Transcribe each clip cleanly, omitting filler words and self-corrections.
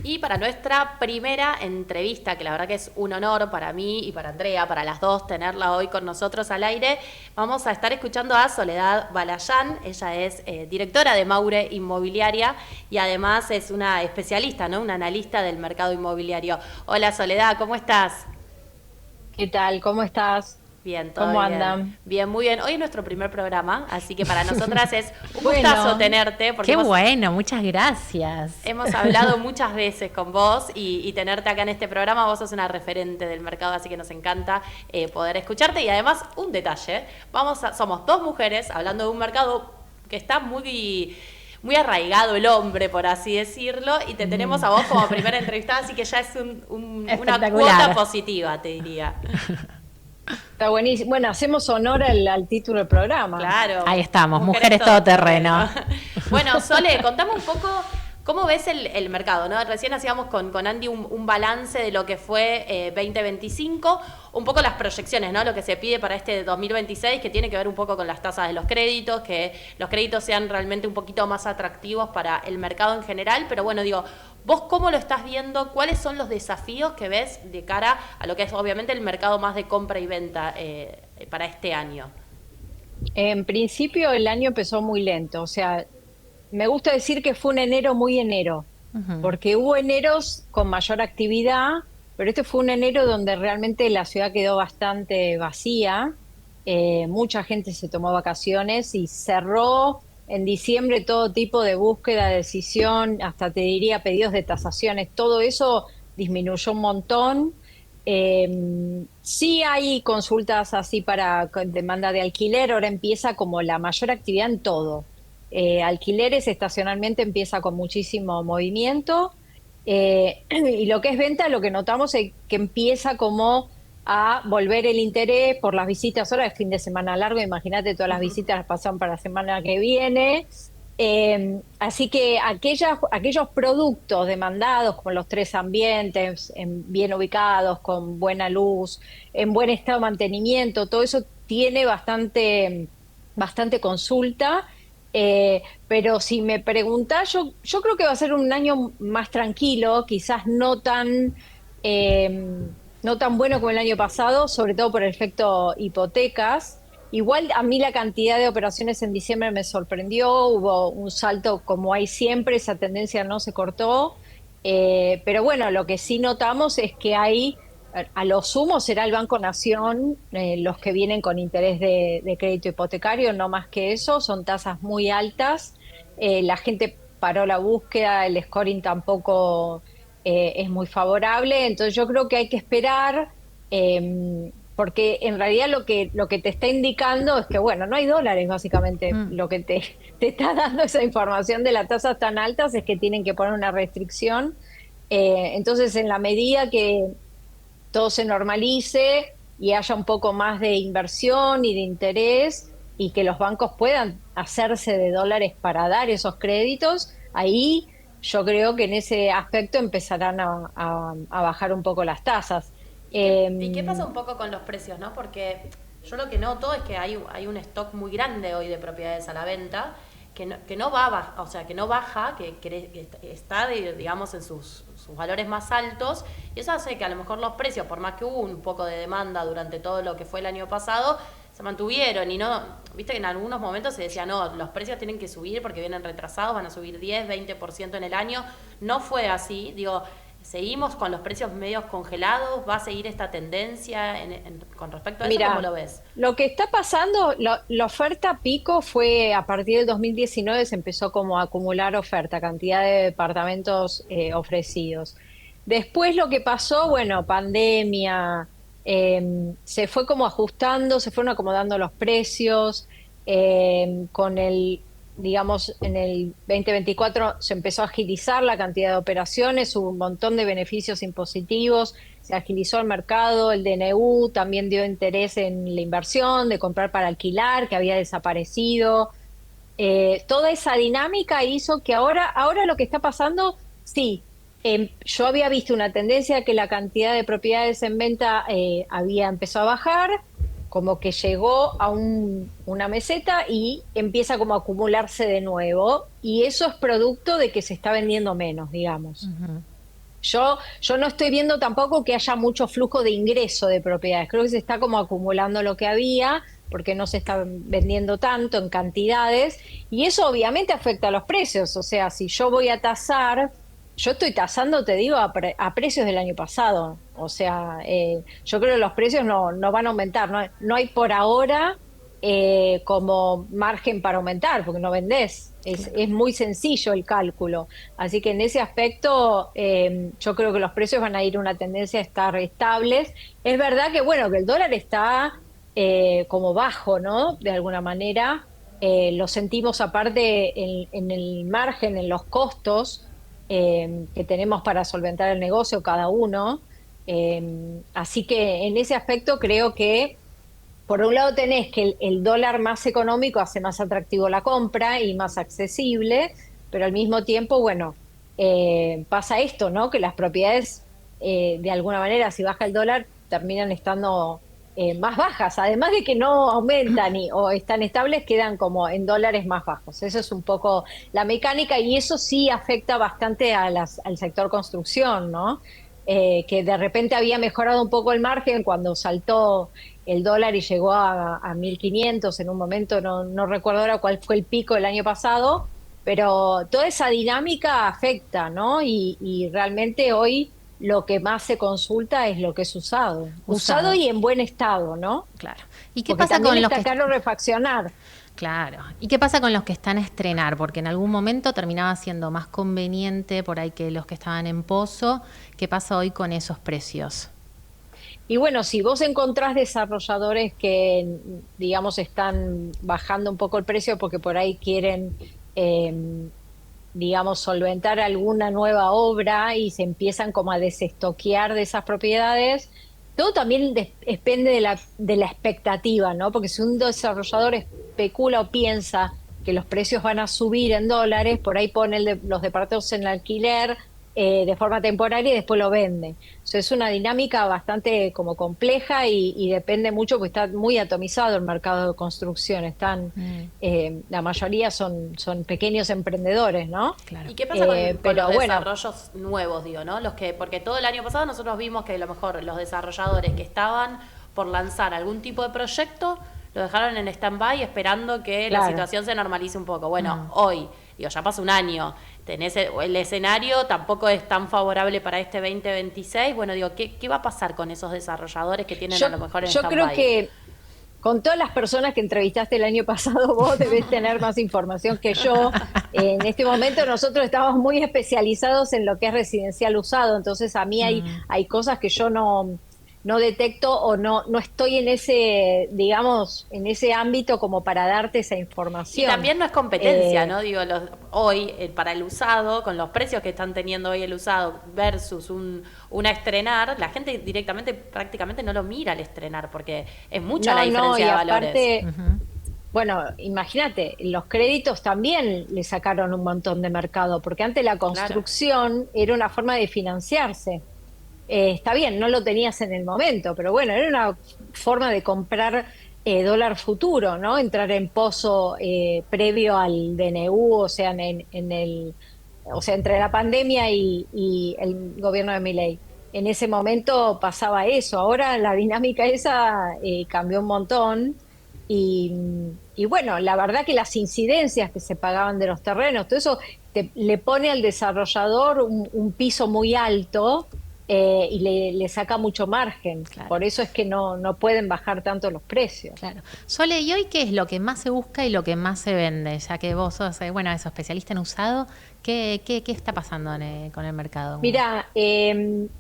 Y para nuestra primera entrevista, que la verdad que es un honor para mí y para Andrea, para las dos, tenerla hoy con nosotros al aire, vamos a estar escuchando a Soledad Balayán. Ella es directora de Maure Inmobiliaria y además es una especialista, ¿no? Una analista del mercado inmobiliario. Hola Soledad, ¿cómo estás? ¿Qué tal? ¿Cómo estás? Bien, todo ¿Cómo bien. andan? Bien, muy bien. Hoy es nuestro primer programa, así que para nosotras es un gustazo Bueno, tenerte, porque Qué bueno, muchas gracias. hemos hablado muchas veces con vos y tenerte acá en este programa. Vos sos una referente del mercado, así que nos encanta poder escucharte. Y además, un detalle, somos dos mujeres hablando de un mercado que está muy arraigado el hombre, por así decirlo, y te tenemos a vos como primera entrevistada, así que ya es una cuota Espectacular. positiva, te diría. está buenísimo. Bueno, hacemos honor al título del programa. Claro, Ahí estamos, mujeres mujeres todoterreno. todoterreno. Bueno, Sole, contame un poco cómo ves el mercado, ¿no? Recién hacíamos con Andy un balance de lo que fue 2025, un poco las proyecciones, ¿no? Lo que se pide para este 2026, que tiene que ver un poco con las tasas de los créditos, que los créditos sean realmente un poquito más atractivos para el mercado en general, pero bueno, digo, ¿vos cómo lo estás viendo? ¿Cuáles son los desafíos que ves de cara a lo que es obviamente el mercado más de compra y venta para este año? En principio el año empezó muy lento, o sea, me gusta decir que fue un enero muy enero, porque hubo eneros con mayor actividad, pero este fue un enero donde realmente la ciudad quedó bastante vacía, mucha gente se tomó vacaciones y cerró en diciembre todo tipo de búsqueda, decisión, hasta te diría pedidos de tasaciones, todo eso disminuyó un montón. Sí hay consultas así para demanda de alquiler, ahora empieza como la mayor actividad en todo. Alquileres estacionalmente empieza con muchísimo movimiento, y lo que es venta, lo que notamos es que empieza como a volver el interés por las visitas. Ahora es fin de semana largo, imagínate, todas las visitas las pasan para la semana que viene. Así que aquellos productos demandados, como los tres ambientes, bien ubicados, con buena luz, en buen estado de mantenimiento, todo eso tiene bastante consulta. Pero si me preguntás, yo creo que va a ser un año más tranquilo, quizás eh, no tan bueno como el año pasado, sobre todo por el efecto hipotecas. Igual a mí la cantidad de operaciones en diciembre me sorprendió, hubo un salto como hay siempre, esa tendencia no se cortó. Pero bueno, lo que sí notamos es que hay, a lo sumo será el Banco Nación, los que vienen con interés de crédito hipotecario, no más que eso, son tasas muy altas. La gente paró la búsqueda, el scoring tampoco es muy favorable, entonces yo creo que hay que esperar. Porque en realidad lo que te está indicando es que, bueno, no hay dólares, básicamente. Lo que te está dando esa información de las tasas tan altas es que tienen que poner una restricción. Entonces, en la medida que todo se normalice y haya un poco más de inversión y de interés y que los bancos puedan hacerse de dólares para dar esos créditos, ahí yo creo que en ese aspecto empezarán a bajar un poco las tasas. ¿Y qué pasa Em, un poco con los precios, no? Porque yo lo que noto es que hay un stock muy grande hoy de propiedades a la venta que no va, o sea, que no baja, que está, digamos, en sus valores más altos, y eso hace que a lo mejor los precios, por más que hubo un poco de demanda durante todo lo que fue el año pasado, se mantuvieron y no, viste que en algunos momentos se decía, no, los precios tienen que subir porque vienen retrasados, van a subir 10, 20% en el año. No fue así, digo, seguimos con los precios medios congelados, va a seguir esta tendencia con respecto a eso, ¿cómo lo Mira, ves? lo que está pasando, la oferta pico fue a partir del 2019, se empezó como a acumular oferta, cantidad de departamentos ofrecidos. Después lo que pasó, bueno, pandemia, se fue como ajustando, se fueron acomodando los precios, con digamos, en el 2024 se empezó a agilizar la cantidad de operaciones, hubo un montón de beneficios impositivos, se agilizó el mercado, el DNU también dio interés en la inversión, de comprar para alquilar, que había desaparecido. Toda esa dinámica hizo que ahora lo que está pasando, sí, yo había visto una tendencia que la cantidad de propiedades en venta había empezado a bajar, como que llegó a una meseta y empieza como a acumularse de nuevo, y eso es producto de que se está vendiendo menos, digamos. Yo no estoy viendo tampoco que haya mucho flujo de ingreso de propiedades. Creo que se está como acumulando lo que había porque no se está vendiendo tanto en cantidades y eso obviamente afecta a los precios. O sea, si yo voy a tasar, yo estoy tasando, te digo, a precios del año pasado. O sea, yo creo que los precios no van a aumentar. No hay por ahora como margen para aumentar porque no vendés. Es muy sencillo el cálculo. Así que en ese aspecto yo creo que los precios van a ir una tendencia a estar estables. Es verdad que, bueno, que el dólar está como bajo, ¿no? De alguna manera. Lo sentimos aparte en el margen, en los costos que tenemos para solventar el negocio cada uno. Así que en ese aspecto creo que por un lado tenés que el dólar más económico hace más atractivo la compra y más accesible, pero al mismo tiempo, bueno, pasa esto, ¿no? Que las propiedades, de alguna manera, si baja el dólar, terminan estando más bajas. Además de que no aumentan o están estables, quedan como en dólares más bajos. Eso es un poco la mecánica y eso sí afecta bastante al sector construcción, ¿no? Que de repente había mejorado un poco el margen cuando saltó el dólar y llegó a 1.500 en un momento, no recuerdo ahora cuál fue el pico del año pasado, pero toda esa dinámica afecta, ¿no? Y realmente hoy lo que más se consulta es lo que es usado y en buen estado, ¿no? Claro. ¿Y qué Porque pasa con también los está caro refaccionar. Claro. ¿Y qué pasa con los que están a estrenar? Porque en algún momento terminaba siendo más conveniente por ahí que los que estaban en pozo. ¿Qué pasa hoy con esos precios? Y bueno, si vos encontrás desarrolladores que, digamos, están bajando un poco el precio porque por ahí quieren, digamos, solventar alguna nueva obra y se empiezan como a desestoquear de esas propiedades, todo también depende de la expectativa, ¿no? Porque si un desarrollador especula o piensa que los precios van a subir en dólares, por ahí pone los departamentos en alquiler de forma temporaria y después lo vende. O sea, es una dinámica bastante como compleja y depende mucho porque está muy atomizado el mercado de construcción. La mayoría son pequeños emprendedores, ¿no? Claro. ¿Y qué pasa con los bueno, desarrollos nuevos, digo, ¿no? Porque todo el año pasado nosotros vimos que a lo mejor los desarrolladores que estaban por lanzar algún tipo de proyecto lo dejaron en stand-by esperando que la situación se normalice un poco. Bueno, hoy, digo, ya pasa un año, el escenario tampoco es tan favorable para este 2026. Bueno, digo, ¿qué va a pasar con esos desarrolladores que tienen a lo mejor en stand-by? Yo creo que con todas las personas que entrevistaste el año pasado, vos debés tener más información que yo. En este momento nosotros estamos muy especializados en lo que es residencial usado, entonces a mí hay cosas que yo no detecto o no estoy en ese, digamos, en ese ámbito como para darte esa información. Y también no es competencia, ¿no? Digo, hoy para el usado, con los precios que están teniendo hoy el usado versus una estrenar, la gente directamente prácticamente no lo mira al estrenar porque es mucha la diferencia de valores. Aparte, bueno, imagínate, los créditos también le sacaron un montón de mercado, porque antes la construcción era una forma de financiarse. Está bien, no lo tenías en el momento, pero bueno, era una forma de comprar dólar futuro, ¿no? Entrar en pozo previo al DNU, o sea, o sea, entre la pandemia y el gobierno de Milei. En ese momento pasaba eso. Ahora la dinámica esa cambió un montón y bueno, la verdad que las incidencias que se pagaban de los terrenos, todo eso le pone al desarrollador un piso muy alto y le saca mucho margen. Claro. Por eso es que no pueden bajar tanto los precios. Claro. Sole, ¿y hoy qué es lo que más se busca y lo que más se vende? Ya que vos sos, bueno, eso, especialista en usado, ¿qué está pasando con el mercado? Mira,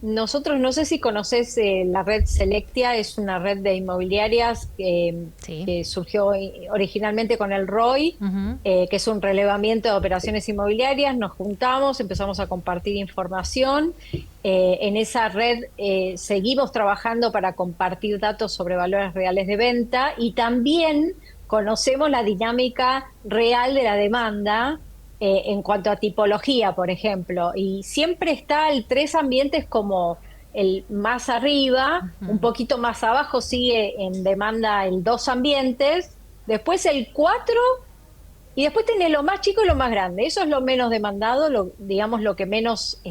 nosotros, no sé si conoces la red Selectia, es una red de inmobiliarias que surgió originalmente con el ROI, que es un relevamiento de operaciones inmobiliarias. Nos juntamos, empezamos a compartir información. En esa red seguimos trabajando para compartir datos sobre valores reales de venta y también conocemos la dinámica real de la demanda en cuanto a tipología, por ejemplo. Y siempre está el 3 ambientes como el más arriba, un poquito más abajo sigue en demanda el 2 ambientes, después el 4 Y después tenés lo más chico y lo más grande. Eso es lo menos demandado, digamos lo que menos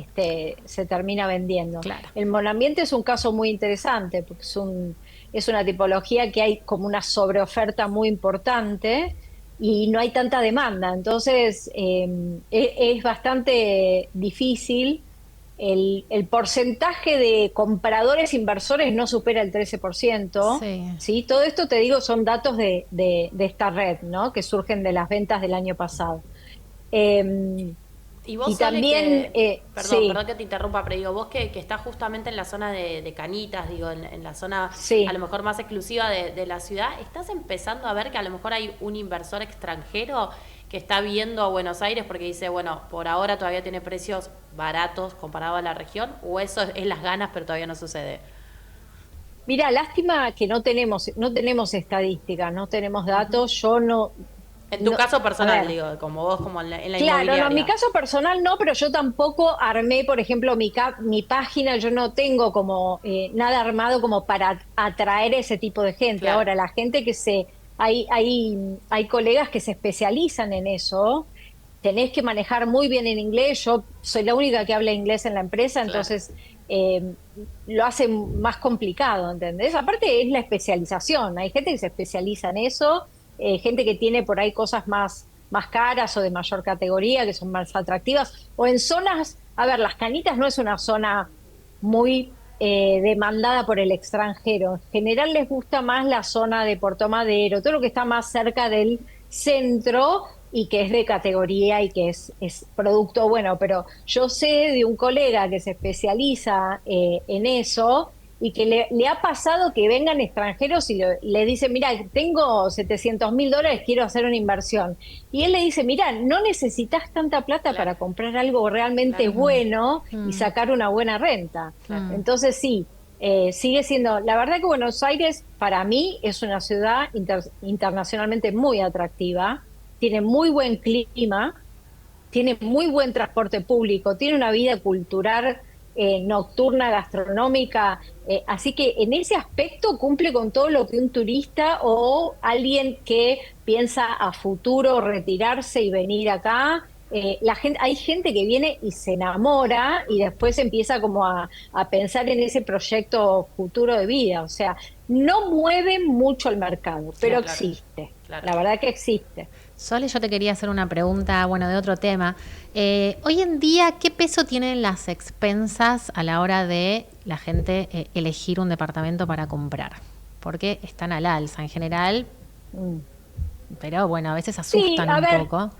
se termina vendiendo. Claro. El monoambiente es un caso muy interesante porque es una tipología que hay como una sobreoferta muy importante y no hay tanta demanda. Entonces es bastante difícil. El porcentaje de compradores inversores no supera el 13%. Sí. ¿Sí? Todo esto, te digo, son datos de esta red, ¿no? Que surgen de las ventas del año pasado. Eh, Y vos, y Sole, también, perdón, sí, perdón que te interrumpa, pero digo, vos que estás justamente en la zona de Cañitas, digo, en la zona sí. a lo mejor más exclusiva de la ciudad, ¿estás empezando a ver que a lo mejor hay un inversor extranjero que está viendo a Buenos Aires porque dice, bueno, por ahora todavía tiene precios baratos comparado a la región? ¿O eso es las ganas, pero todavía no sucede? Mira, lástima que no tenemos estadísticas, no tenemos Ujú. datos. Yo no, En tu no, caso a personal, ver. digo, como vos, como en la Claro, no, en mi inmobiliaria. caso personal no, pero yo tampoco armé, por ejemplo, mi página, yo no tengo como nada armado como para atraer ese tipo de gente. Claro, Ahora, la gente hay colegas que se especializan en eso, tenés que manejar muy bien en inglés, yo soy la única que habla inglés en la empresa, claro, entonces eh, lo hace más complicado, ¿entendés? Aparte es la especialización, hay gente que se especializa en eso, gente que tiene por ahí cosas más caras o de mayor categoría, que son más atractivas, o en zonas, a ver, Las Canitas no es una zona muy demandada por el extranjero. En general les gusta más la zona de Puerto Madero, todo lo que está más cerca del centro y que es de categoría y que es producto bueno. Pero yo sé de un colega que se especializa en eso y que le ha pasado que vengan extranjeros y le dicen, mira, tengo $700.000, quiero hacer una inversión. Y él le dice, mira, no necesitas tanta plata claro, para comprar algo realmente claro, bueno y Mm, sacar una buena renta. claro. mm. Entonces sí, sigue siendo, la verdad que Buenos Aires para mí es una ciudad internacionalmente muy atractiva, tiene muy buen clima, tiene muy buen transporte público, tiene una vida cultural nocturna, gastronómica, así que en ese aspecto cumple con todo lo que un turista o alguien que piensa a futuro retirarse y venir acá. Hay gente que viene y se enamora y después empieza como a pensar en ese proyecto futuro de vida. O sea, no mueve mucho el mercado, pero No, claro, existe. claro. La verdad que existe. Sole, yo te quería hacer una pregunta, bueno, de otro tema. Hoy en día, ¿qué peso tienen las expensas a la hora de la gente elegir un departamento para comprar? Porque están al alza en general, Mm. pero bueno, a veces Sí, asustan a un ver, poco.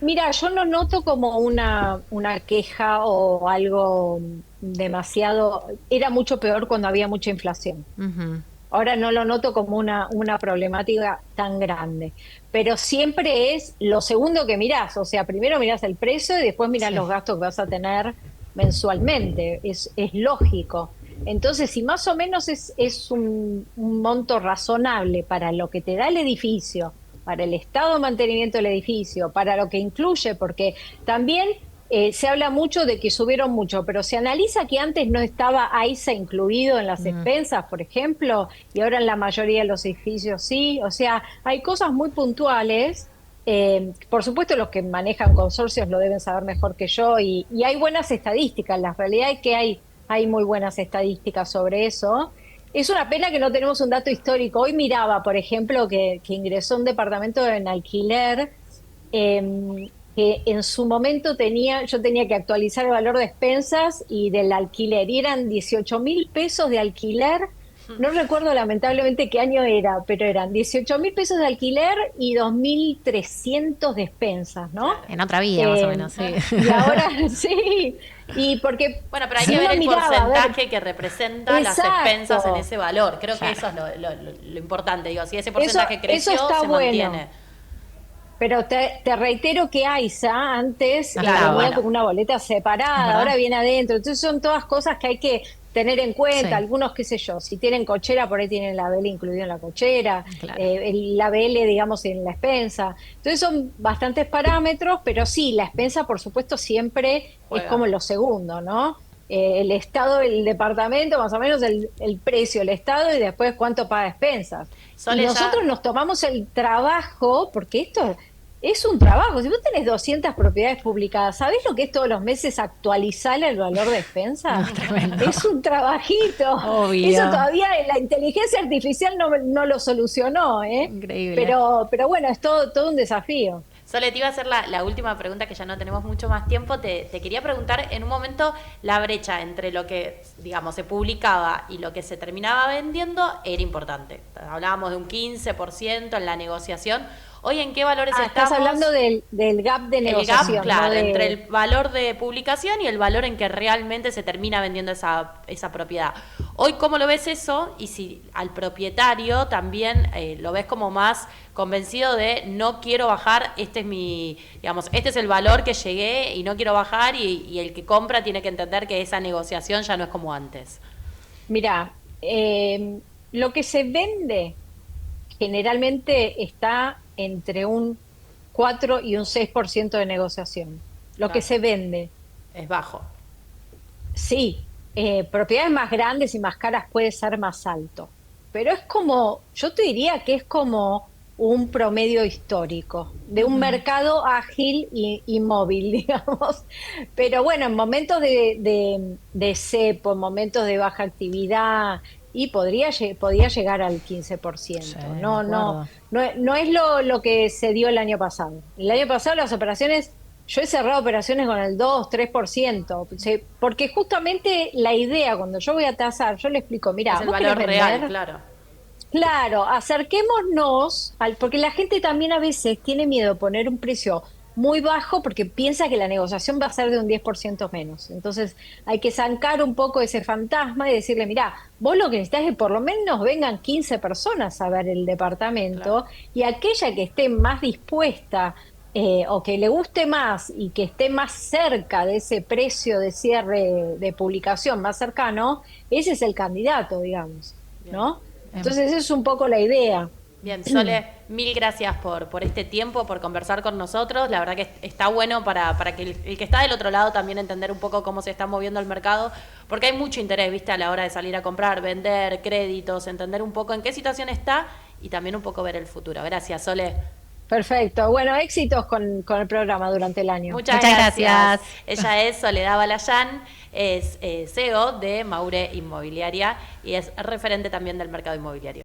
mira, yo no noto como una queja o algo demasiado. Era mucho peor cuando había mucha inflación. Ujú. Ahora no lo noto como una problemática tan grande. Pero siempre es lo segundo que mirás. O sea, primero mirás el precio y después mirás Sí. los gastos que vas a tener mensualmente. Es lógico. Entonces, si más o menos es un monto razonable para lo que te da el edificio, para el estado de mantenimiento del edificio, para lo que incluye, porque también se habla mucho de que subieron mucho, pero se analiza que antes no estaba AISA incluido en las Mm, expensas, por ejemplo, y ahora en la mayoría de los edificios sí. O sea, hay cosas muy puntuales. Por supuesto, los que manejan consorcios lo deben saber mejor que yo y hay buenas estadísticas. La realidad es que hay muy buenas estadísticas sobre eso. Es una pena que no tenemos un dato histórico. Hoy miraba, por ejemplo, que ingresó un departamento en alquiler que en su momento yo tenía que actualizar el valor de expensas y del alquiler, y eran 18.000 pesos de alquiler. No recuerdo lamentablemente qué año era, pero eran 18.000 pesos de alquiler y 2.300 de expensas, ¿no? Claro. en otra vida, más o Eh, menos, sí. y ahora sí, y porque Bueno, pero hay si que ver uno el miraba, a ver, porcentaje que representa las expensas en exacto, ese valor. Creo que Claro. eso es lo importante. Digo, si ese eso, porcentaje eso creció, está se mantiene. bueno. Pero te reitero que AISA antes No Claro, estaba, venía bueno, como una boleta ¿es separada, verdad? ahora viene adentro. Entonces son todas cosas que hay que tener en cuenta. Sí, Algunos, qué sé yo, si tienen cochera, por ahí tienen la BL incluido en la cochera, claro. la BL, digamos, en la expensa. Entonces son bastantes parámetros, pero sí, la expensa, por supuesto, siempre es juega. como lo segundo, ¿no? el estado del departamento, más o menos el precio, el estado y después cuánto paga expensas. Y Sole, ya, nosotros nos tomamos el trabajo, porque esto es un trabajo. Si vos tenés 200 propiedades publicadas, ¿sabés lo que es todos los meses actualizar el valor de No, expensas? tremendo. Es un trabajito. Eso Obvio. todavía la inteligencia artificial no lo solucionó, ¿eh? Increíble. Pero bueno, es todo un desafío. Sole, te iba a hacer la última pregunta, que ya no tenemos mucho más tiempo. Te quería preguntar, en un momento, la brecha entre lo que, digamos, se publicaba y lo que se terminaba vendiendo era importante. Hablábamos de un 15% en la negociación. Hoy, ¿en qué valores Estás estamos? hablando del gap de El gap, negociación, claro, ¿no? entre el valor de publicación y el valor en que realmente se termina vendiendo esa propiedad. Hoy, ¿cómo lo ves eso? Y si al propietario también lo ves como más convencido de no quiero bajar, este es mi, digamos, este es el valor que llegué y no quiero bajar, y el que compra tiene que entender que esa negociación ya no es como antes. Mira, lo que se vende generalmente está entre un 4 y un 6% de negociación. Lo que Claro, se vende, es bajo. sí, propiedades más grandes y más caras puede ser más alto, pero es como, yo te diría que es como un promedio histórico de un mercado ágil y móvil, digamos. Pero bueno, en momentos de cepo, en momentos de baja actividad, y podría llegar al Sí, 15%. de No, no, acuerdo. no es lo que se dio el año pasado. El año pasado las operaciones, yo he cerrado operaciones con el 2, 3%, sí, porque justamente la idea, cuando yo voy a tasar, yo le explico, Es mira, el vos querés valor real, vender. claro. Claro, acerquémonos porque la gente también a veces tiene miedo de poner un precio muy bajo porque piensa que la negociación va a ser de un 10% menos. Entonces hay que sacar un poco ese fantasma y decirle, mira, vos lo que necesitas es que por lo menos vengan 15 personas a ver el Claro. departamento, y aquella que esté más dispuesta, o que le guste más y que esté más cerca de ese precio de cierre de publicación más cercano, ese es el candidato, digamos, Bien. ¿no? Em, Entonces, esa es un poco la idea. Bien, Sole, mil gracias por este tiempo, por conversar con nosotros. La verdad que está bueno para que el que está del otro lado también entender un poco cómo se está moviendo el mercado, porque hay mucho interés, viste, a la hora de salir a comprar, vender, créditos, entender un poco en qué situación está y también un poco ver el futuro. Gracias, Sole. Perfecto. Bueno, éxitos con el programa durante el año. Muchas Muchas gracias. gracias. Ella es Soledad Balayán, es CEO de Maure Inmobiliaria y es referente también del mercado inmobiliario.